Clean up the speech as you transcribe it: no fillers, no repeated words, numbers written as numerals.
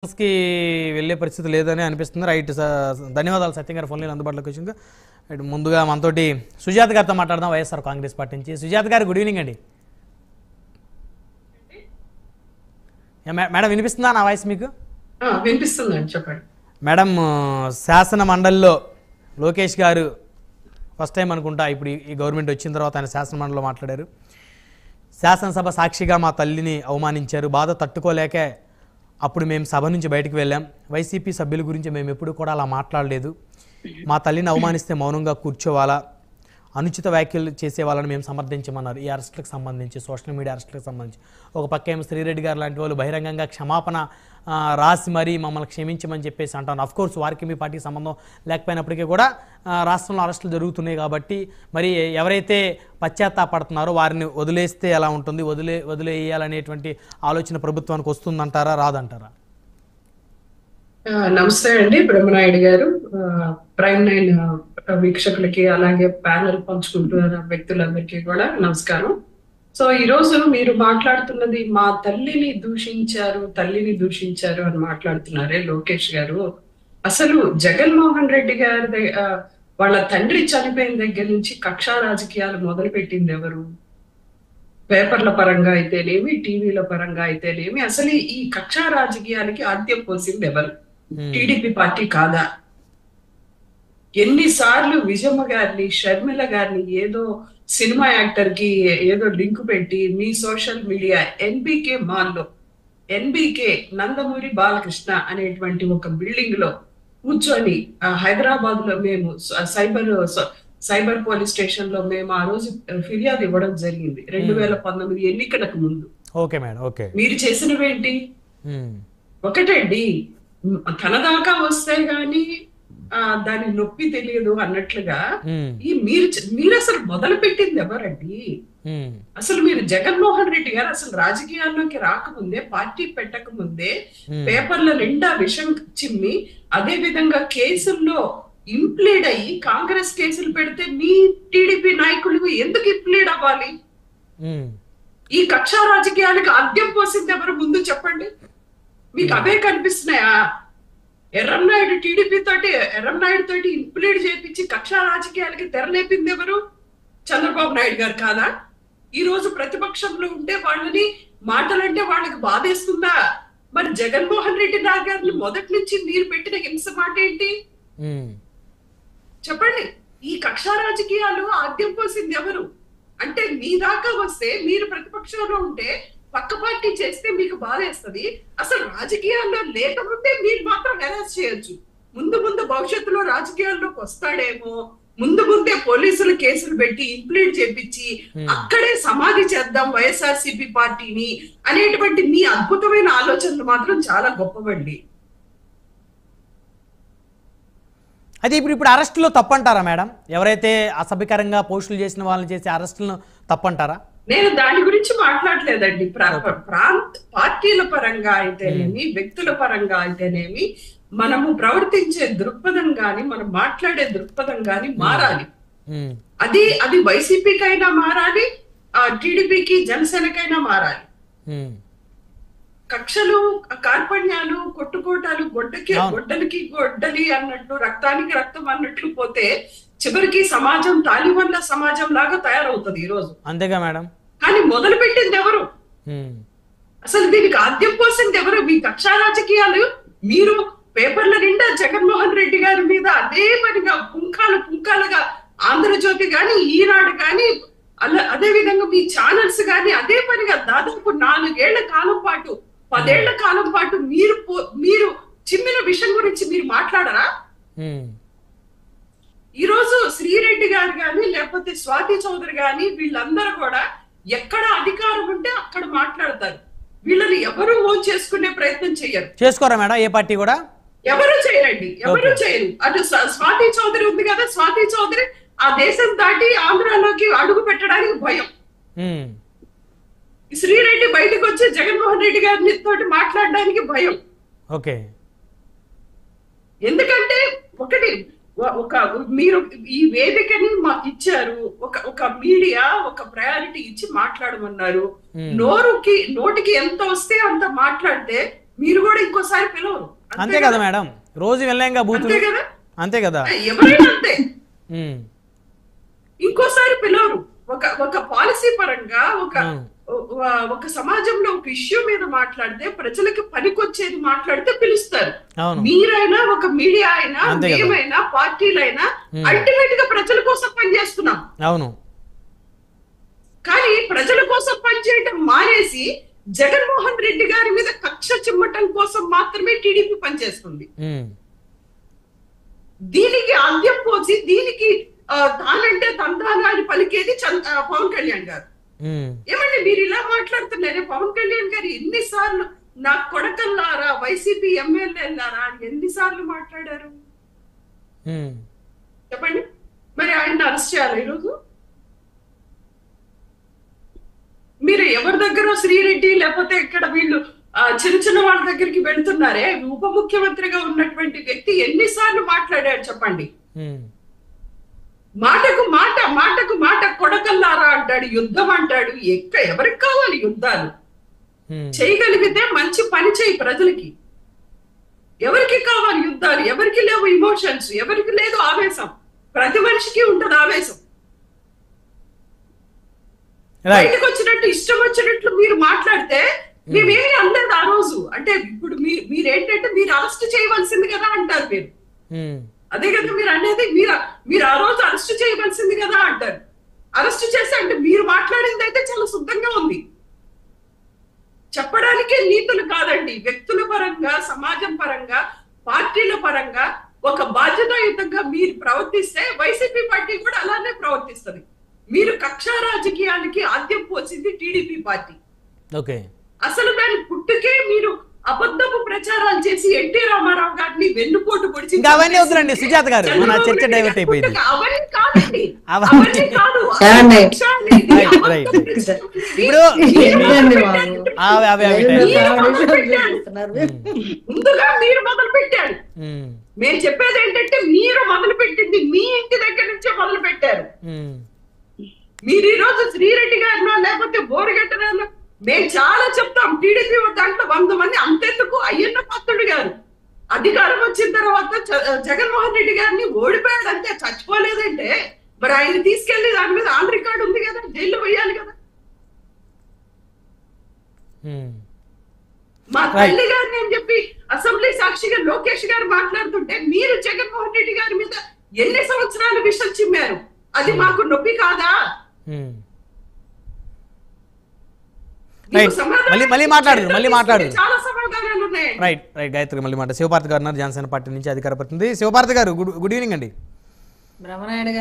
కి వెళ్ళే పరిస్థితి లేదని అనిపిస్తుంది. రైట్. ధన్యవాదాలు సత్యం గారు ఫోన్ లైన్ అందుబాటులోకి వచ్చింది. రైట్, ముందుగా మనతోటి సుజాత గారితో మాట్లాడదాం, వైఎస్ఆర్ కాంగ్రెస్ పార్టీ నుంచి. సుజాత గారు, గుడ్ ఈవినింగ్ అండి. మేడం వినిపిస్తుందా నా వాయిస్ మీకు? వినిపిస్తుందండి, చెప్పండి మేడం. శాసన మండలిలో లోకేష్ గారు ఫస్ట్ టైం అనుకుంటా ఇప్పుడు ఈ గవర్నమెంట్ వచ్చిన తర్వాత ఆయన శాసన మండలిలో మాట్లాడారు. శాసనసభ సాక్షిగా మా తల్లిని అవమానించారు, బాధ తట్టుకోలేక అప్పుడు మేము సభ నుంచి బయటకు వెళ్ళాం. వైసీపీ సభ్యుల గురించి మేము ఎప్పుడు కూడా అలా మాట్లాడలేదు. మా తల్లిని అవమానిస్తే మౌనంగా కూర్చోవాలా, అనుచిత వ్యాఖ్యలు చేసే వాళ్ళని మేము సమర్థించమన్నారు. ఈ అరెస్టులకు సంబంధించి, సోషల్ మీడియా అరెస్టులకు సంబంధించి ఒక పక్క ఏమో శ్రీరెడ్డి గారు లాంటి వాళ్ళు బహిరంగంగా క్షమాపణ రాసి మరీ మమ్మల్ని క్షమించమని చెప్పేసి అంటాను. అఫ్కోర్స్ వారికి మీ పార్టీకి సంబంధం లేకపోయినప్పటికీ కూడా రాష్ట్రంలో అరెస్టులు జరుగుతున్నాయి కాబట్టి మరి ఎవరైతే పశ్చాత్తాపడుతున్నారో వారిని వదిలేస్తే ఎలా ఉంటుంది, వదిలేయాలనేటువంటి ఆలోచన ప్రభుత్వానికి వస్తుందంటారా, రాదంటారా? నమస్తే అండి బ్రహ్మనాయుడు గారు, ప్రైమ్ 9 వీక్షకులకి అలాగే ప్యానెల్ పంచుకుంటున్న వ్యక్తులందరికీ కూడా నమస్కారం. సో ఈ రోజు మీరు మాట్లాడుతున్నది మా తల్లిని దూషించారు అని మాట్లాడుతున్నారే లోకేష్ గారు. అసలు జగన్మోహన్ రెడ్డి గారి వాళ్ళ తండ్రి చనిపోయిన దగ్గర నుంచి కక్షా రాజకీయాలు మొదలు పెట్టింది ఎవరు? పేపర్ల పరంగా అయితేనేమి, టీవీల పరంగా అయితేనేమి, అసలు ఈ కక్షా రాజకీయాలకి ఆద్యం పోసింది ఎవరు? టీడీపీ పార్టీ కాదా? ఎన్నిసార్లు విజయమ్మ గారిని, షర్మిల గారిని ఏదో సినిమా యాక్టర్ కి ఏదో లింక్ పెట్టి మీ సోషల్ మీడియా ఎన్బికే మాల్లో, ఎన్బికే నందమూరి బాలకృష్ణ అనేటువంటి ఒక బిల్డింగ్ లో కూర్చొని హైదరాబాద్ లో మేము సైబర్ పోలీస్ స్టేషన్ లో మేము ఆ రోజు ఫిర్యాదు ఇవ్వడం జరిగింది 2019 ఎన్నికలకు ముందు. Okay madam, okay. మీరు చేసినవేంటి? ఒకటండి, తన దాకా వస్తే గాని దాని నొప్పి తెలియదు అన్నట్లుగా ఈ మీరు అసలు మొదలు పెట్టింది ఎవరండి? అసలు మీరు జగన్మోహన్ రెడ్డి గారు అసలు రాజకీయాల్లోకి రాకముందే, పార్టీ పెట్టక ముందే పేపర్ల నిండా విషం చిమ్మి, అదే విధంగా కేసుల్లో ఇంప్లీడ్ అయ్యి కాంగ్రెస్ కేసులు పెడితే మీ టీడీపీ నాయకులు ఎందుకు ఇంప్లీడ్ అవ్వాలి? ఈ కక్షా రాజకీయాలకు అద్దెం పోసింది ఎవరు ముందు చెప్పండి. మీకు అవే కనిపిస్తున్నాయా? ఎర్రంనాయుడు తోటి ఇంప్లీడ్ చేపించి కక్షా రాజకీయాలకి తెరలేపింది ఎవరు? చంద్రబాబు నాయుడు గారు కాదా? ఈ రోజు ప్రతిపక్షంలో ఉంటే వాళ్ళని మాటలంటే వాళ్ళకి బాధేస్తుందా? మరి జగన్మోహన్ రెడ్డి గారిని మొదటి నుంచి మీరు పెట్టిన హింస మాట ఏంటి చెప్పండి. ఈ కక్షా రాజకీయాలు ఆద్యం పోసింది ఎవరు? అంటే మీ దాకా వస్తే, మీరు ప్రతిపక్షంలో ఉంటే పక్క పార్టీ చేస్తే మీకు బాధేస్తుంది. అసలు రాజకీయాల్లో లేకపోతే మీరు మాత్రం హెరాస్ చేయొచ్చు. ముందు భవిష్యత్తులో రాజకీయాల్లోకి వస్తాడేమో, ముందే పోలీసులు కేసులు పెట్టి ఇంప్లీడ్ చేపించి అక్కడే సమాధి చేద్దాం వైఎస్ఆర్సీపీ పార్టీని అనేటువంటి మీ అద్భుతమైన ఆలోచనలు మాత్రం చాలా గొప్పవండి. అయితే ఇప్పుడు అరెస్టులో తప్పంటారా మేడం? ఎవరైతే అసభ్యకరంగా పోస్టులు చేసిన వాళ్ళని చేసే అరెస్టులను తప్పంటారా? నేను దాని గురించి మాట్లాడలేదండి. పార్టీల పరంగా అయితేనేమి, వ్యక్తుల పరంగా అయితేనేమి, మనము ప్రవర్తించే దృక్పథం గాని, మనం మాట్లాడే దృక్పథం గాని మారాలి. అది వైసీపీకైనా మారాలి, టీడీపీకి, జనసేనకైనా మారాలి. కక్షలు, కార్పణ్యాలు, కొట్టుకోటాలు, గొడ్డలికి గొడ్డలి అన్నట్లు, రక్తానికి రక్తం అన్నట్లు పోతే చివరికి సమాజం తాలిబన్ల సమాజం లాగా తయారవుతుంది ఈ రోజు. అంతేగా మేడం. కానీ మొదలు పెట్టింది ఎవరు? అసలు దీనికి ఆద్యం పోసింది ఎవరు? మీ కక్షా రాజకీయాలు. మీరు పేపర్ల నిండా జగన్మోహన్ రెడ్డి గారి మీద అదే పనిగా పుంకాలుగా ఆంధ్రజ్యోతి గాని, ఈనాడు గాని, అదే విధంగా మీ ఛానల్స్ గాని అదే పనిగా దాదాపు 4 ఏళ్ల కాలం పాటు, 10 ఏళ్ల కాలం పాటు మీరు చిమ్మిన విషయం గురించి మీరు మాట్లాడరా? ఈ రోజు శ్రీరెడ్డి గారు గాని, లేకపోతే స్వాతి చౌదరి గాని, వీళ్ళందరూ కూడా ఎక్కడ అధికారం ఉంటే అక్కడ మాట్లాడతారు. వీళ్ళని ఎవరు ఓన్ చేసుకునే ప్రయత్నం చెయ్యరు. చేసుకోరా మేడం? ఏ పార్టీ కూడా ఎవరు చేయరండి, ఎవరు చేయరు. అటు స్వాతి చౌదరి ఉంది కదా, స్వాతి చౌదరి ఆ దేశం దాటి ఆంధ్రాలోకి అడుగు పెట్టడానికి భయం. శ్రీరెడ్డి బయటకు వచ్చి జగన్మోహన్ రెడ్డి గారిని తోటి మాట్లాడడానికి భయం. ఓకే. ఎందుకంటే ఒకటి, మీరు ఈ వేదికని మాకు ఇచ్చారు, ఒక మీడియా ఒక ప్రయారిటీ ఇచ్చి మాట్లాడమన్నారు. నోటికి ఎంత వస్తే అంత మాట్లాడితే మీరు కూడా ఇంకోసారి పిలవరు. అంతే కదా మేడం, రోజు వెళ్ళాంగా బూతులు. అంతే కదా, అంతే కదా, ఎవరైనా అంతే. ఉమ్, ఇంకోసారి పిలవరు. ఒక పాలసీ పరంగా ఒక సమాజంలో ఒక ఇష్యూ మీద మాట్లాడితే, ప్రజలకు పనికొచ్చేది మాట్లాడితే పిలుస్తారు. అవును మీరైనా, ఒక మీడియా అయినా, అంతే కదా. మేమైనా, పార్టీలైనా అల్టిమేట్ గా ప్రజల కోసం పనిచేస్తున్నాం. అవును కానీ ప్రజల కోసం పనిచేయటం మానేసి జగన్మోహన్ రెడ్డి గారి మీద కక్ష చిమ్మటం కోసం మాత్రమే టీడీపీ పనిచేస్తుంది. ఉమ్, దీనికి ఆద్యం పోసి, దీనికి తానంటే తందానా అని పలికేది పవన్ కళ్యాణ్ గారు. ఉమ్, ఏమండి మీరు ఇలా మాట్లాడుతున్నారే? పవన్ కళ్యాణ్ గారు ఎన్నిసార్లు నా కొడకల్లారా, వైసీపీ ఎమ్మెల్యేలారా అని ఎన్నిసార్లు మాట్లాడారు ఉమ్, చెప్పండి. మరి ఆయన అరెస్ట్ చేయాలి ఈరోజు? మీరు ఎవరి దగ్గర శ్రీరెడ్డి లేకపోతే ఇక్కడ వీళ్ళు చిన్న చిన్న వాళ్ళ దగ్గరికి వెళ్తున్నారే, ఉప ముఖ్యమంత్రిగా ఉన్నటువంటి వ్యక్తి ఎన్నిసార్లు మాట్లాడాడు చెప్పండి. ఉమ్, మాటకు మాట, మాటకు మాట కొడకల్లారా అంటాడు, యుద్ధం అంటాడు. ఎవరికి కావాలి యుద్ధాలు? ఉమ్, చేయగలిగితే మంచి పని చేయి ప్రజలకి. ఎవరికి కావాలి యుద్ధాలు? ఎవరికి లేవు ఇమోషన్స్, ఎవరికి లేదు ఆవేశం. ప్రతి మనిషికి ఉంటది ఆవేశం. బయటకు వచ్చినట్టు ఇష్టం వచ్చినట్లు మీరు మాట్లాడితే మేమేమి అనలేదు ఆ రోజు. అంటే ఇప్పుడు మీరేంటంటే మీరు అరెస్ట్ చేయవలసింది కదా అంటారు మీరు. అదే కదా మీరు అనేది. మీరు ఆ రోజు అరెస్ట్ చేయవలసింది కదా అంటారు. అరెస్ట్ చేసి అంటే మీరు మాట్లాడింది అయితే చాలా శుద్ధంగా ఉంది. చెప్పడానికే నీతులు కాదండి. వ్యక్తుల పరంగా, సమాజం పరంగా, పార్టీల పరంగా ఒక బాధ్యతాయుతంగా మీరు ప్రవర్తిస్తే వైసీపీ పార్టీ కూడా అలానే ప్రవర్తిస్తుంది. మీరు కక్షా రాజకీయానికి ఆద్యం పోసింది టీడీపీ పార్టీ. ఓకే, అసలు దాని పుట్టుకే మీరు అబద్ధపు ప్రచారాలు చేసి ఎన్టీ రామారావు గారిని వెన్నుపోటు పొడిచి, ఇంకా అవన్నీ వద్దులండి సుజాత గారు, మన చర్చ డైవర్ట్ అయిపోయింది. అవన్నీ కాదండి, అవన్నీ అవన్నీ కాదు. ఏమండి? కక్ష అనేది రైట్, రైట్. అబద్ధపు ప్రచారం. ఇప్పుడు ఏంటండి బాబు? ముందుగా మీరు మొదలు పెట్టారు. మేము చెప్పేది ఏంటంటే మీరు మొదలు పెట్టింది మీ ఇంటి దగ్గర నుంచే మొదలు పెట్టారు. మీరు ఈ రోజు శ్రీరెడ్డి గారినో లేకపోతే బోరగట్టనో మేము చాలా చెప్తాం. టీడీపీ దాంట్లో 100 మంది, అంతెందుకు అయ్యన్న పాత్రుడు గారు అధికారం వచ్చిన తర్వాత జగన్మోహన్ రెడ్డి గారిని ఓడిపోయాడు అంతే, చచ్చిపోలేదంటే మరి ఆయన తీసుకెళ్లి దాని మీద ఆన్ రికార్డు ఉంది కదా, జైల్లో వేయాలి కదా. మా తల్లి గారిని అని చెప్పి అసెంబ్లీ సాక్షిగా లోకేష్ గారు మాట్లాడుతుంటే మీరు జగన్మోహన్ రెడ్డి గారి మీద ఎన్ని సంవత్సరాలు విషం చిమ్మారు? అది మాకు నొప్పి కాదా? మళ్ళీ మాట్లాడు. చాలా సమాధానాలు ఉన్నాయి. రైట్ రైట్ గాయత్రి మళ్ళీ మాట. శివపార్తి గారు జనసేన పార్టీ నుంచి అధికార ప్రతినిధి. శివపార్తి గారు గుడ్ ఈవినింగ్ అండి. బ్రహ్మనాయుడు గారు